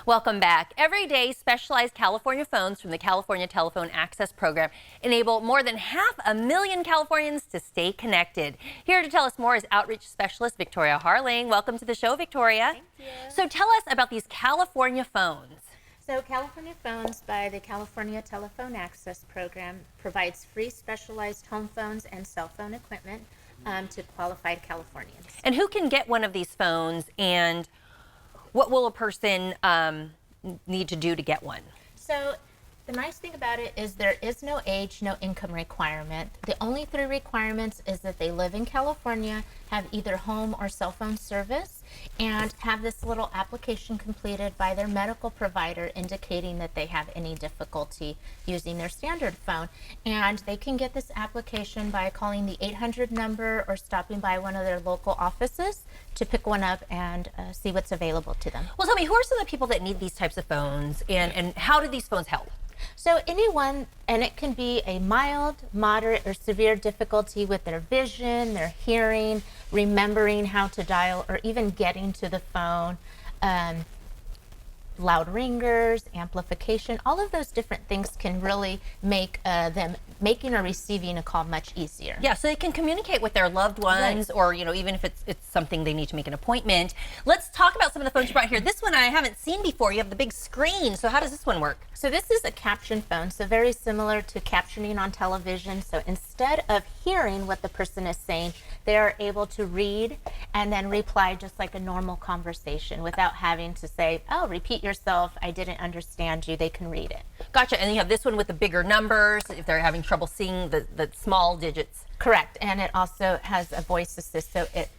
Welcome back. Every day, specialized California phones from the California Telephone Access Program enable more than 500,000 Californians to stay connected. Here to tell us more is outreach specialist Victoria Harling. Welcome to the show, Victoria. Thank you. So tell us about these California phones. So California Phones by the California Telephone Access Program provides free specialized home phones and cell phone equipment to qualified Californians. And who can get one of these phones, and what will a person need to do to get one? So the nice thing about it is there is no age, no income requirement. The only three requirements is that they live in California, have either home or cell phone service, and have this little application completed by their medical provider indicating that they have any difficulty using their standard phone. And they can get this application by calling the 800 number or stopping by one of their local offices to pick one up and see what's available to them. Well, tell me, who are some of the people that need these types of phones, and how do these phones help? So anyone, and it can be a mild, moderate, or severe difficulty with their vision, their hearing, remembering how to dial, or even getting to the phone, loud ringers, amplification, all of those different things can really make them making or receiving a call much easier. Yeah, so they can communicate with their loved ones, Right. or even if it's something they need to make an appointment. Let's talk about some of the phones you brought here. This one I haven't seen before. You have the big screen. So how does this one work? So this is a caption phone, so very similar to captioning on television. So instead of hearing what the person is saying, they are able to read and then reply just like a normal conversation without having to say, oh, repeat yourself, I didn't understand you. They can read it. Gotcha. And you have this one with the bigger numbers if they're having trouble seeing the small digits. Correct. And it also has a voice assist, so it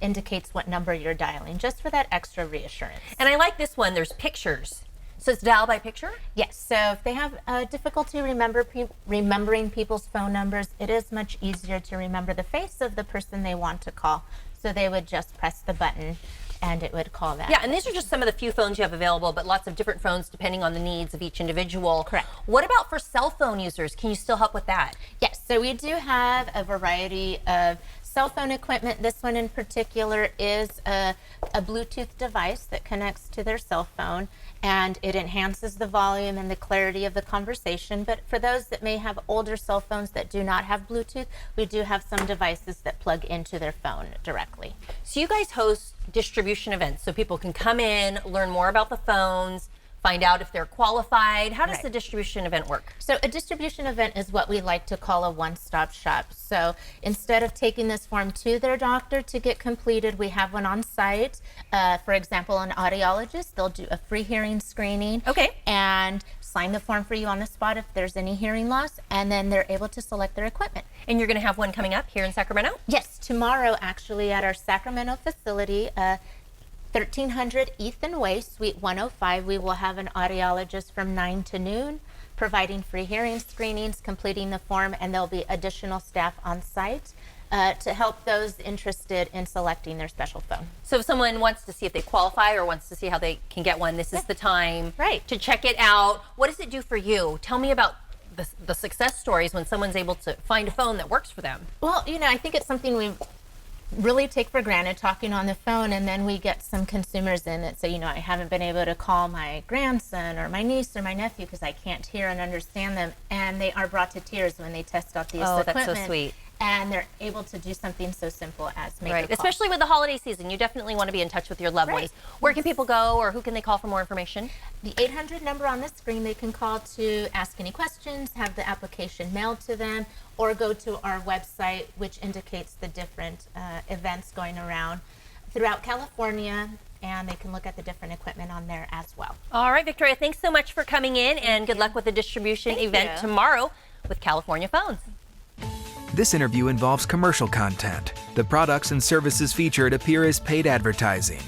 indicates what number you're dialing, just for that extra reassurance. And I like this one. There's pictures. So it's dial by picture? Yes, so if they have difficulty remembering people's phone numbers, it is much easier to remember the face of the person they want to call. So they would just press the button and it would call that. Yeah, and these are just some of the few phones you have available, but lots of different phones depending on the needs of each individual. Correct. What about for cell phone users? Can you still help with that? Yes, so we do have a variety of cell phone equipment. This one in particular is a Bluetooth device that connects to their cell phone, and it enhances the volume and the clarity of the conversation. But for those that may have older cell phones that do not have Bluetooth, we do have some devices that plug into their phone directly. So you guys host distribution events so people can come in, learn more about the phones, find out if they're qualified. How does Right. the distribution event work? So a distribution event is what we like to call a one-stop shop. So instead of taking this form to their doctor to get completed, we have one on site. For example, an audiologist, they'll do a free hearing screening. Okay. And sign the form for you on the spot if there's any hearing loss, and then they're able to select their equipment. And you're going to have one coming up here in Sacramento? Yes, tomorrow actually at our Sacramento facility, 1300 Ethan Way, Suite 105, we will have an audiologist from 9 to noon, providing free hearing screenings, completing the form, and there'll be additional staff on site to help those interested in selecting their special phone. So if someone wants to see if they qualify or wants to see how they can get one, this is the time Right. to check it out. What does it do for you? Tell me about the success stories when someone's able to find a phone that works for them. Well, I think it's something we really take for granted, talking on the phone, and then we get some consumers in that say, I haven't been able to call my grandson or my niece or my nephew because I can't hear and understand them, and they are brought to tears when they test out these Oh, equipment. that's so sweet. And they're able to do something so simple as make Right, a call. especially with the holiday season, you definitely want to be in touch with your loved Right. ones. Where can people go, or who can they call for more information? The 800 number on the screen, they can call to ask any questions, have the application mailed to them, or go to our website, which indicates the different events going around throughout California, and they can look at the different equipment on there as well. All right, Victoria, thanks so much for coming in, and good luck with the distribution Thank event you. tomorrow with California Phones. This interview involves commercial content. The products and services featured appear as paid advertising.